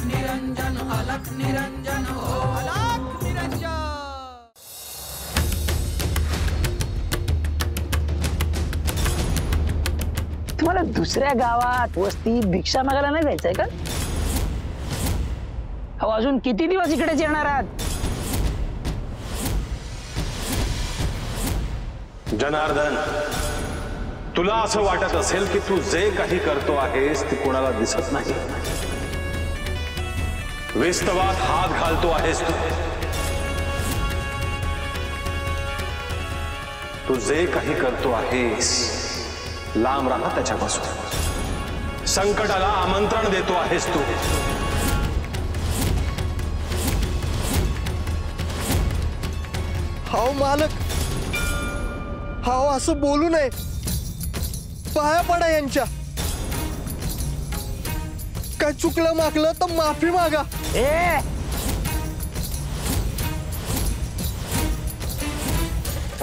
निरंजन अलख निरंजन हो अलख निरंजन। तुम्हाला दुसऱ्या गावात वस्ती भिक्षा मागायला नाही जायचंय का? अहो अजून किती दिवस इकडेच येणार आहात? जनार्दन, तुला असं वाटत असेल की तू जे काही करतो आहेस ते कोणाला दिसत नाही. विस्तवात हात घालतो आहेस तू जे काही करतो आहेस लांब राहा त्याच्यापासून. संकटाला आमंत्रण देतो आहेस तू. हाव मालक, हाव असं बोलू नये. पाया पडा यांच्या. काय चुकलं मागलं तर माफी मागा.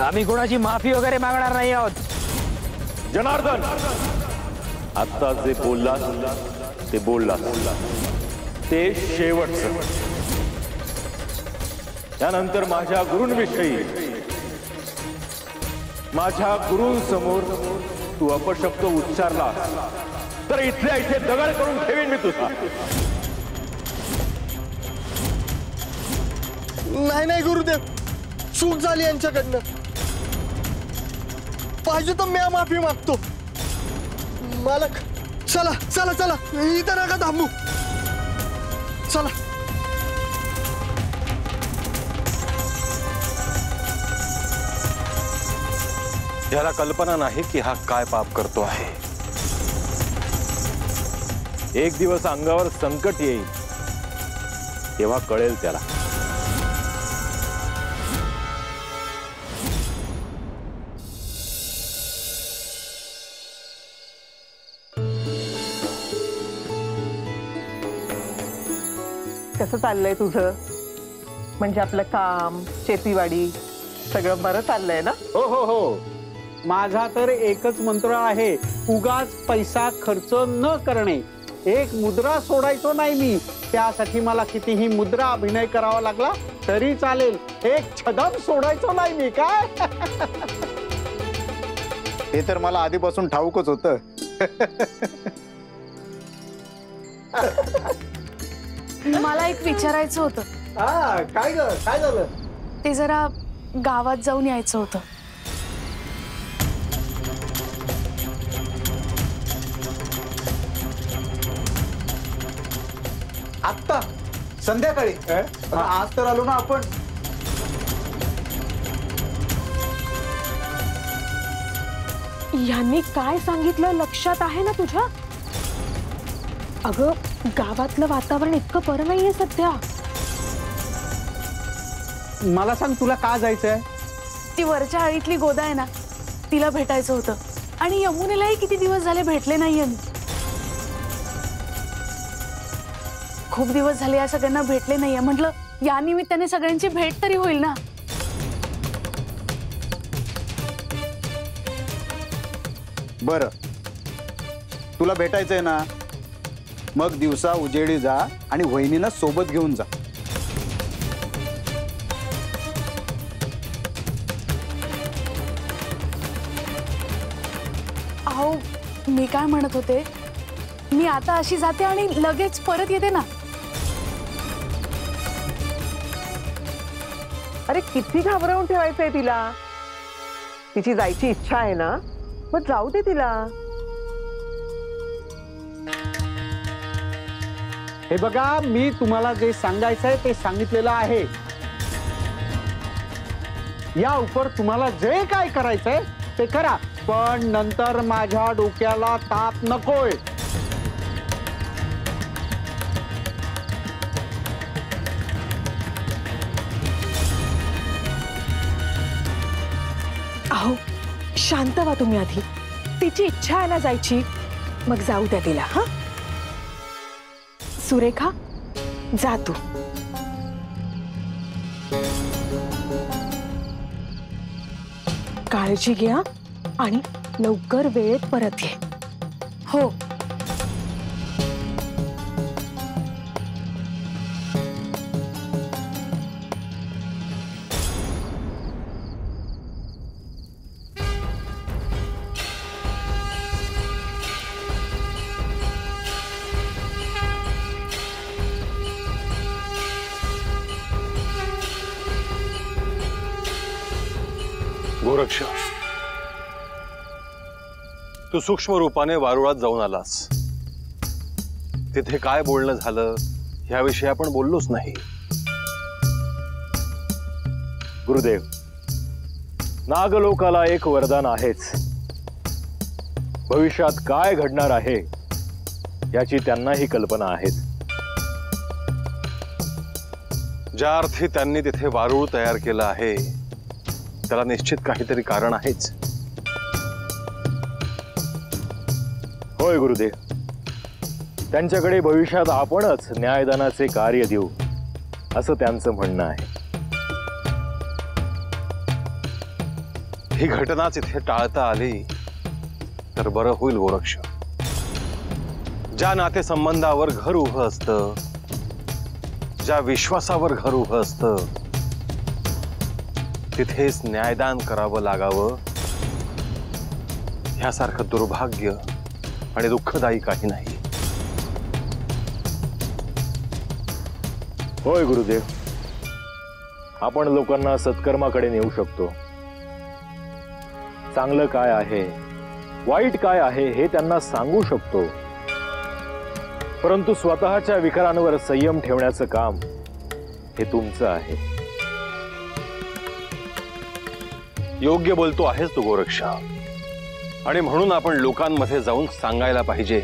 आम्ही कोणाची माफी वगैरे मागणार नाही आहोत. जनार्दन, आता जे बोललास ते बोललास, ते शेवटचं. त्यानंतर माझ्या गुरूंविषयी, माझ्या गुरूंसमोर तू अपशब्द उच्चारला तर इथल्या इथे दगड करून ठेवीन मी तुझा. नाही नाही गुरुदेव, चूक झाली यांच्याकडनं. पाहिजे तर मी माफी मागतो. मालक चला चला चला, इथं नका थांबू. चला. याला कल्पना नाही की हा काय पाप करतो आहे. एक दिवस अंगावर संकट येईल तेव्हा कळेल त्याला. कसं चाललंय तुझं? म्हणजे आपलं काम, शेतीवाडी सगळं बरं चाललंय ना? हो हो हो, माझा तर एकच मंत्र आहे, उगाच पैसा खर्च न करणे. एक मुद्रा सोडायचो नाही मी. त्यासाठी मला कितीही मुद्रा अभिनय करावा लागला तरी चालेल. एक छदम सोडायचो नाही मी. काय हे तर मला आधीपासून ठाऊकच होतं. मला एक विचारायचं होतं. काय झालं? ते जरा गावात जाऊन यायचं होतं. आत्ता संध्याकाळी? आज तर आलो ना आपण. यांनी काय सांगितलं लक्षात आहे ना तुझ्या? अगं गावातलं वातावरण इतकं बरं नाहीये सध्या. मला सांग, तुला का जायचंय? ती वरच्या आळीतली गोदा आहे ना, तिला भेटायचं होतं. आणि यमुनेलाही किती दिवस झाले भेटले नाहीये. खूप दिवस झाले या सगळ्यांना भेटले नाहीये. म्हटलं या निमित्ताने सगळ्यांची भेट तरी होईल ना. बरं, तुला भेटायचंय ना, मग दिवसा उजेडी जा आणि वहिनीला सोबत घेऊन जा. अहो मी काय म्हणत होते, मी आता अशी जाते आणि लगेच परत येते ना. अरे किती घाबरवून ठेवायचंय तिला? तिची जायची इच्छा आहे ना, मग जाऊ दे तिला. हे बघा, मी तुम्हाला जे सांगायचंय ते सांगितलेलं आहे. या उपर तुम्हाला जे काय करायचंय ते करा, पण नंतर माझ्या डोक्याला ताप नकोय. अहो शांत व्हा तुम्ही आधी. तिची इच्छा आहे ना जायची, मग जाऊ द्या तिला. हा सुरेखा, जा तू. काळजी घ्या आणि लवकर वेळेत परत ये. हो. गोरक्ष, तू सूक्ष्म रूपाने वारुळात जाऊन आलास. तिथे काय बोलणं झालं याविषयी आपण बोललोच नाही. गुरुदेव, नागलोकाला एक वरदान आहेच. भविष्यात काय घडणार आहे याची त्यांनाही कल्पना आहे. ज्या अर्थी त्यांनी तिथे वारुळ तयार केलं आहे त्याला निश्चित काहीतरी कारण आहेच. होय गुरुदेव, त्यांच्याकडे भविष्यात आपणच न्यायदानाचे कार्य देऊ असं त्यांचं म्हणणं आहे. ही घटनाच इथे टाळता आली तर बरं होईल गोरक्ष. ज्या नातेसंबंधावर घर उभं असतं, ज्या विश्वासावर घर उभं असतं, तिथेच न्यायदान करावं लागावं ह्यासारखं दुर्भाग्य आणि दुःखदायी काही नाही. होय गुरुदेव, आपण लोकांना सत्कर्माकडे नेऊ शकतो. चांगलं काय आहे, वाईट काय आहे हे त्यांना सांगू शकतो. परंतु स्वतःच्या विकारांवर संयम ठेवण्याचं काम हे तुमचं आहे. योग्य बोलतो आहेस तू गोरक्षा. आणि म्हणून आपण लोकांमध्ये जाऊन सांगायला पाहिजे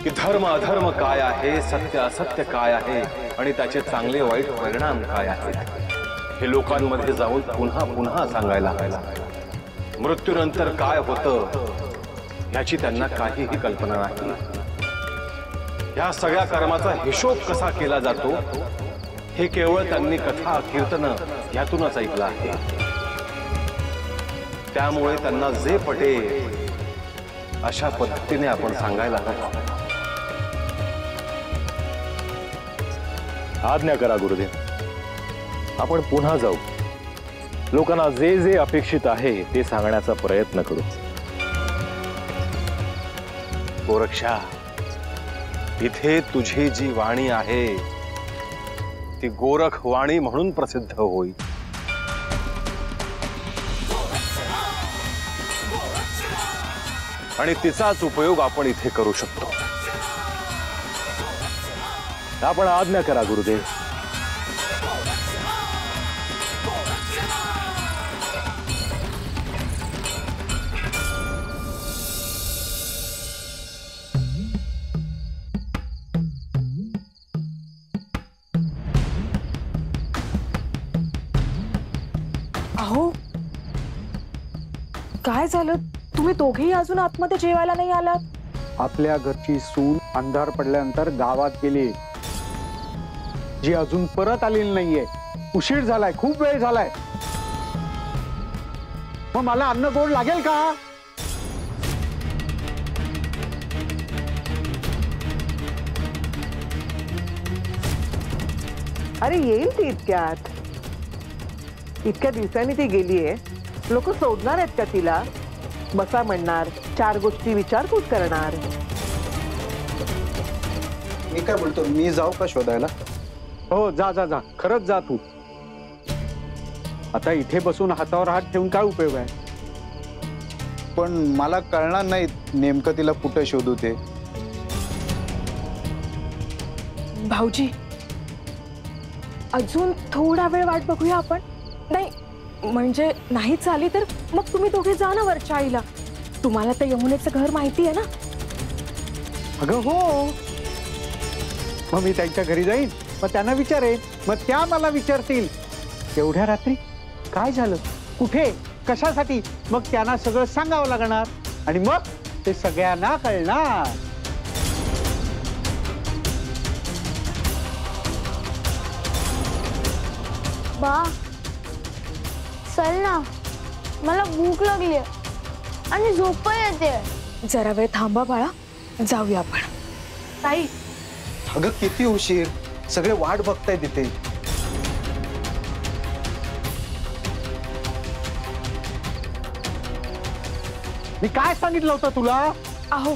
की धर्म अधर्म काय आहे, सत्य असत्य काय आहे आणि त्याचे चांगले वाईट परिणाम काय आहेत हे लोकांमध्ये जाऊन पुन्हा पुन्हा सांगायला हवं. मृत्यूनंतर काय होतं याची त्यांना काहीही कल्पना नाही. या सगळ्या कर्माचा हिशोब कसा केला जातो हे केवळ त्यांनी कथा कीर्तन यातूनच ऐकलं आहे. त्यामुळे त्यांना जे पटेल अशा पद्धतीने आपण सांगायला हवं. आज्ञा करा गुरुदेव, आपण पुन्हा जाऊ. लोकांना जे जे अपेक्षित आहे ते सांगण्याचा प्रयत्न करू. गोरक्षा, इथे तुझी जी वाणी आहे ती गोरख वाणी म्हणून प्रसिद्ध होईल. आणि तिचाच उपयोग आपण इथे करू शकतो. आपण आज्ञा करा गुरुदेव. अहो, काय झालं? तुम्ही दोघेही अजून आतमध्ये जेवायला नाही आलात? आपल्या घरची सून अंधार पडल्यानंतर गावात गेली, जी अजून परत आलेली नाहीये. उशीर झालाय, खूप वेळ झालाय. मग मला अन्न गोड लागेल का? अरे येईल ती इतक्यात. इतक्या दिवसांनी ती गेलीये, लोक सोडणार आहेत का तिला? बसा म्हणणार, चार गोष्टी विचारपूस करणार. मी काय बोलतो, मी जाऊ का शोधायला? हो, जा जा जा, खरंच जा तू. आता इथे बसून हातावर हात ठेवून काय उपयोग आहे? पण मला कळणार नाही नेमकं तिला कुठे शोधू ते. भाऊजी, अजून थोडा वेळ वाट बघूया आपण. नाही म्हणजे नाही चाली तर मग तुम्ही दोघे जा ना वरच्या आईला. तुम्हाला तर यमुनेचं घर माहिती आहे ना? अगं हो, मग मी त्यांच्या घरी जाईन, मग त्यांना विचारेन, मग त्या मला विचारतील एवढ्या रात्री काय झालं, कुठे, कशासाठी. मग त्यांना सगळं सांगावं लागणार आणि मग ते सगळ्यांना कळणार. बा, चल ना, मला भूक लागली आणि झोप येते. जरा वेळ थांबा बाळा, जाऊया आपण. ताई, अगं किती उशीर, सगळे वाट बघताय तिथे. मी काय सांगितलं होतं तुला? अहो,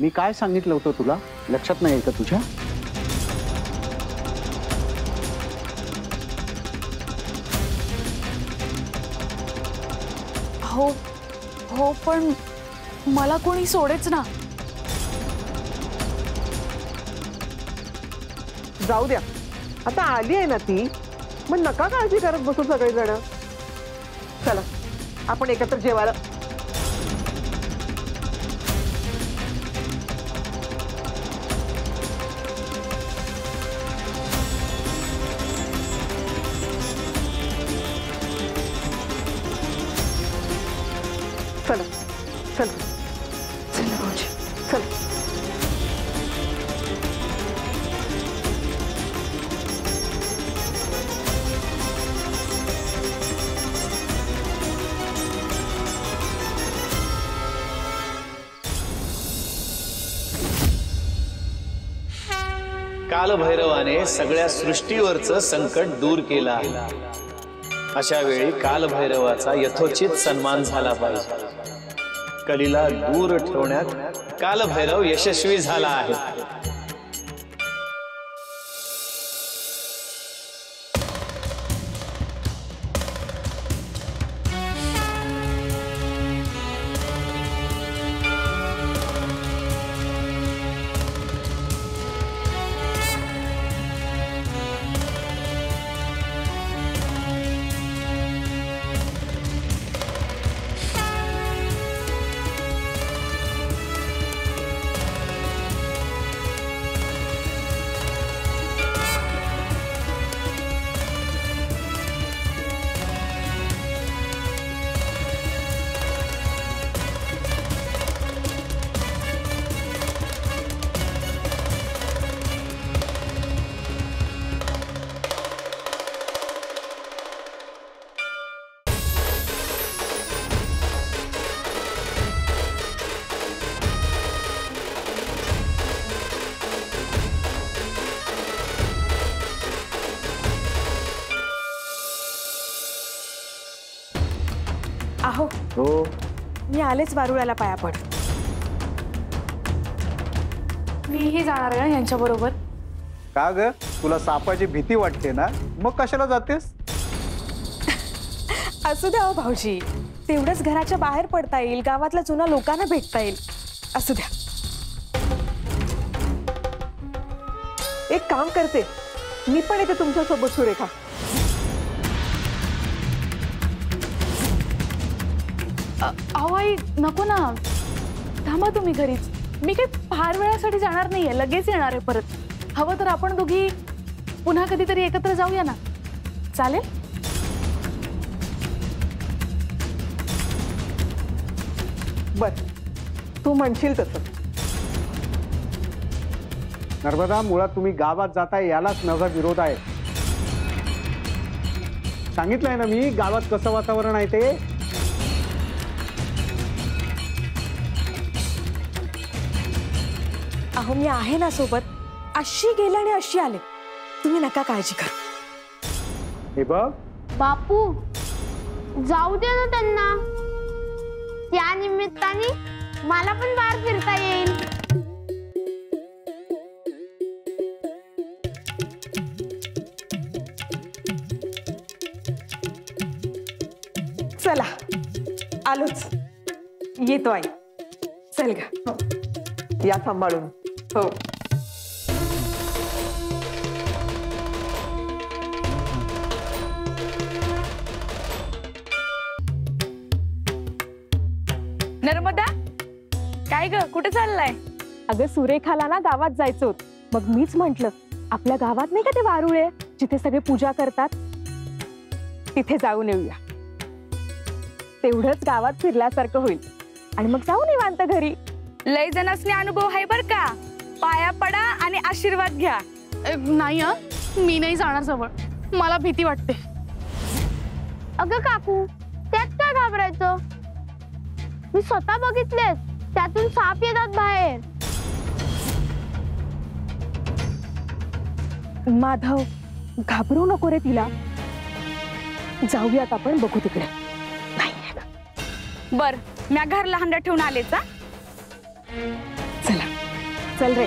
मी काय सांगितलं होतं तुला? लक्षात नाही का तुझ्या? हो हो, पण मला कोणी सोडेच ना. जाऊ द्या, आता आली आहे ना ती, मग नका काळजी करत बसू सगळेजण. चला आपण एकत्र जेवायला. चला चला चला भाऊजी. चला. कालभैरवाने सगळ्या सृष्टीवरचं संकट दूर केलं आहे. अशा वेळी कालभैरवाचा यथोचित सन्मान झाला पाहिजे. कलीला दूर ठेवण्यात कालभैरव यशस्वी झाला आहे. आहो हो मी आलेच वारुळ्याला पाया पड. मीही जाणार आहे यांच्या बरोबर. का ग, तुला सापाची भीती वाटते ना, मग कशाला जातेस? असू द्या हो भाऊजी, तेवढंच घराच्या बाहेर पडता येईल, गावातल्या जुन्या लोकांना भेटता येईल. असू द्या. एक काम करते, मी पण येते तुमच्या सोबत सुरेखा. अहो आई नको ना, थांबा तुम्ही घरीच. मी काही फार वेळासाठी जाणार नाहीये, लगेच येणार आहे परत. हवं तर आपण दोघी पुन्हा कधीतरी एकत्र जाऊया ना, चालेल? बर, तू म्हणशील तसं. नर्मदा, मुळात तुम्ही गावात जाताय यालाच नवा विरोध आहे. सांगितलंय ना मी, गावात कसं वातावरण आहे ते. अहो मी आहे ना सोबत. अशी गेले आणि अशी आले, तुम्ही नका काळजी करू. हे बघ बापू, जाऊ दे ना त्यांना. त्या निमित्ताने मला पण बाहेर फिरता येईल. चला आलोच, येतो आई. चल ग. या सांभाळून. हो. नर्मदा, काय ग, कुठे चाललाय? अगं सुरेखाला ना गावात जायचं होत, मग मीच म्हंटल आपल्या गावात नाही का ते वारुळे जिथे सगळे पूजा करतात, तिथे जाऊन येऊया. तेवढंच गावात फिरल्यासारखं होईल आणि मग जाऊन निवांत घरी. लय जणांनी अनुभव आहे बर का. पाया पडा आणि आशीर्वाद घ्या. नाही मी नाही जाणार जवळ, मला भीती वाटते. अगं काकू, त्यात काय घाबरायचं? मी स्वतः बघितलेस, त्यातून साप येतात बाहेर. माधव, घाबरू नको रे तिला. जाऊयात आपण, बघू तिकडे. बर, मी घरला हंडा ठेवून आलेच. चला चल रे.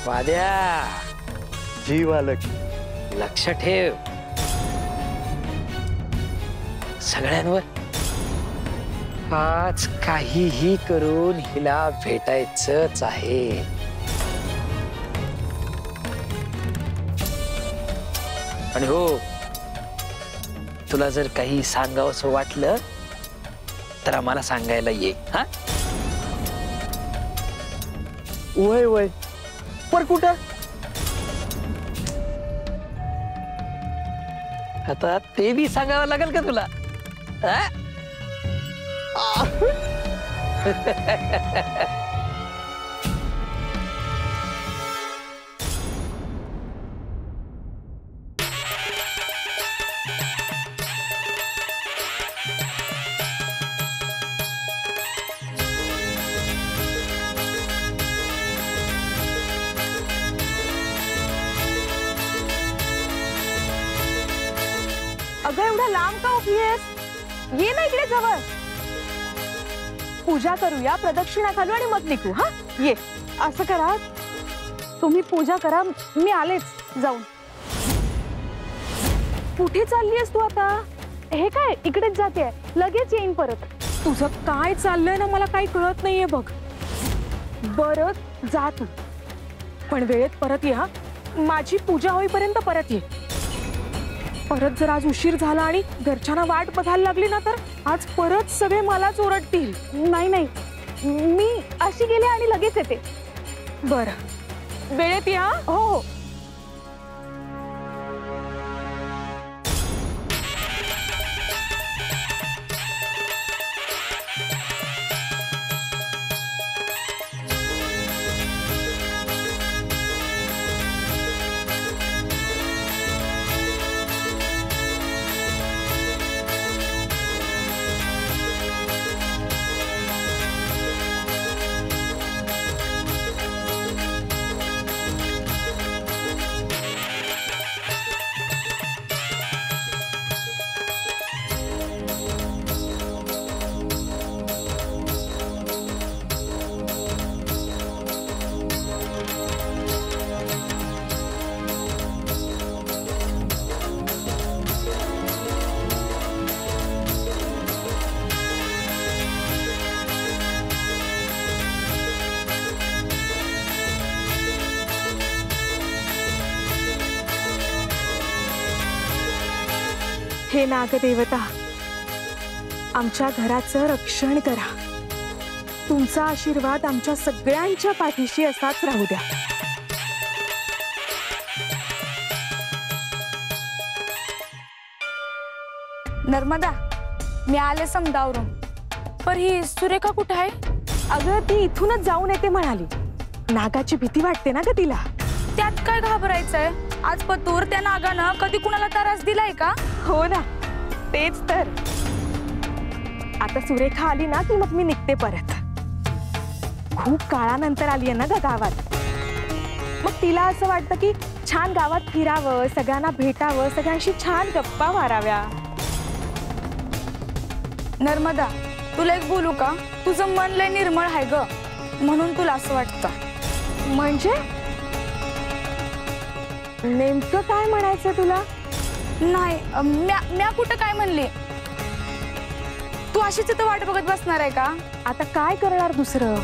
वाद्या जी मालक. लक्ष ठेव सगळ्यांवर. आज काहीही करून हिला भेटायचंच आहे. आणि हो, तुला जर काही सांगावंसं वाटलं तर आम्हाला सांगायला ये. हा वय वय पर कुठं? आता ते बी सांगावं लागेल का तुला? हा? अगं एवढा लांब का उभी आहेस? ये ना इकडे जवळ. पूजा करूया, प्रदक्षिणा घालू आणि मग निघू. हा ये. असं करा, तुम्ही पूजा करा, मी आलेच जाऊन. कुठे चाललीयस तू आता? हे काय, इकडेच जाते, लगेच येईन परत. तुझं काय चाललंय ना मला काही कळत नाहीये बघ. बरं जा तू, पण वेळेत परत ये. हा माझी पूजा होईपर्यंत परत ये. परत जर आज उशीर झाला आणि घरच्यांना वाट बघायला लागली ना तर आज परत सगळे मलाच ओरडतील. नाही नाही, मी अशी गेले आणि लगेच येते. बरं वेळेत या. हो हो. हे नागदेवता, आमच्या घराचं रक्षण करा. तुमचा आशीर्वाद आमच्या सगळ्यांच्या पाठीशी असाच राहू द्या. नर्मदा, मी आले समजावरून. पर ही सुरेखा कुठे आहे? अगं ती इथूनच जाऊन येते म्हणाली. नागाची भीती वाटते ना ग तिला. त्यात काय घाबरायचंय? आज पतूर त्या नागानं कधी कुणाला त्रास दिलाय का? हो ना, तेच तर. आता सुरेखा आली ना की मग मी निघते परत. खूप काळानंतर आली आहे ना ग गावात. मग तिला असं वाटतं की छान गावात फिरावं, सगळ्यांना भेटावं, सगळ्यांशी छान गप्पा माराव्या. नर्मदा, तुला एक बोलू का? तुझं मन लय निर्मळ आहे ग, म्हणून तुला असं वाटतं. म्हणजे नेमकं काय म्हणायचं तुला? नाही, म्या कुठं काय म्हणले? तू अशीच इथं वाट बघत बसणार आहे का? आता काय करणार दुसरं?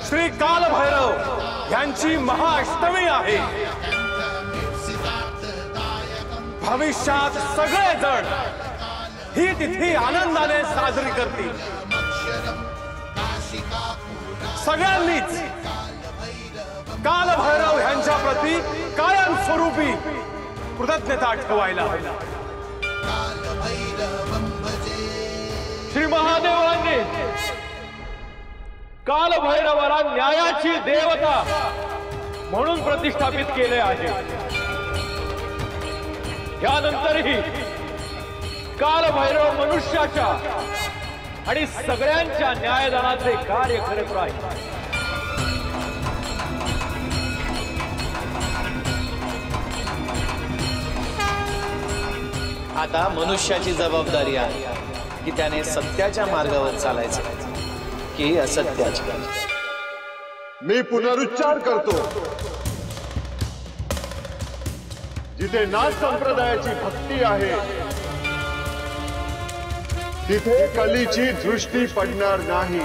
श्री कालभैरव यांची महाअष्टमी आहे. भविष्यात सगळेजण ही तिथी आनंदाने साजरी करतील. सगळ्यांनीच कालभैरव यांच्या प्रती कायमस्वरूपी कृतज्ञता ठेवायला हवी. श्री महादेवांनी कालभैरवाला न्यायाची देवता म्हणून प्रतिष्ठापित केले आहे. यानंतरही कालभैरव मनुष्याच्या आणि सगळ्यांच्या न्यायदानाचे कार्य करत राहील. आता मनुष्याची जबाबदारी आहे की त्याने सत्याच्या मार्गावर चालायचं की असत्याच्या. मी पुनरुच्चार करतो, जिथे नाथ संप्रदायाची भक्ती आहे तिथे कलीची दृष्टी पडणार नाही.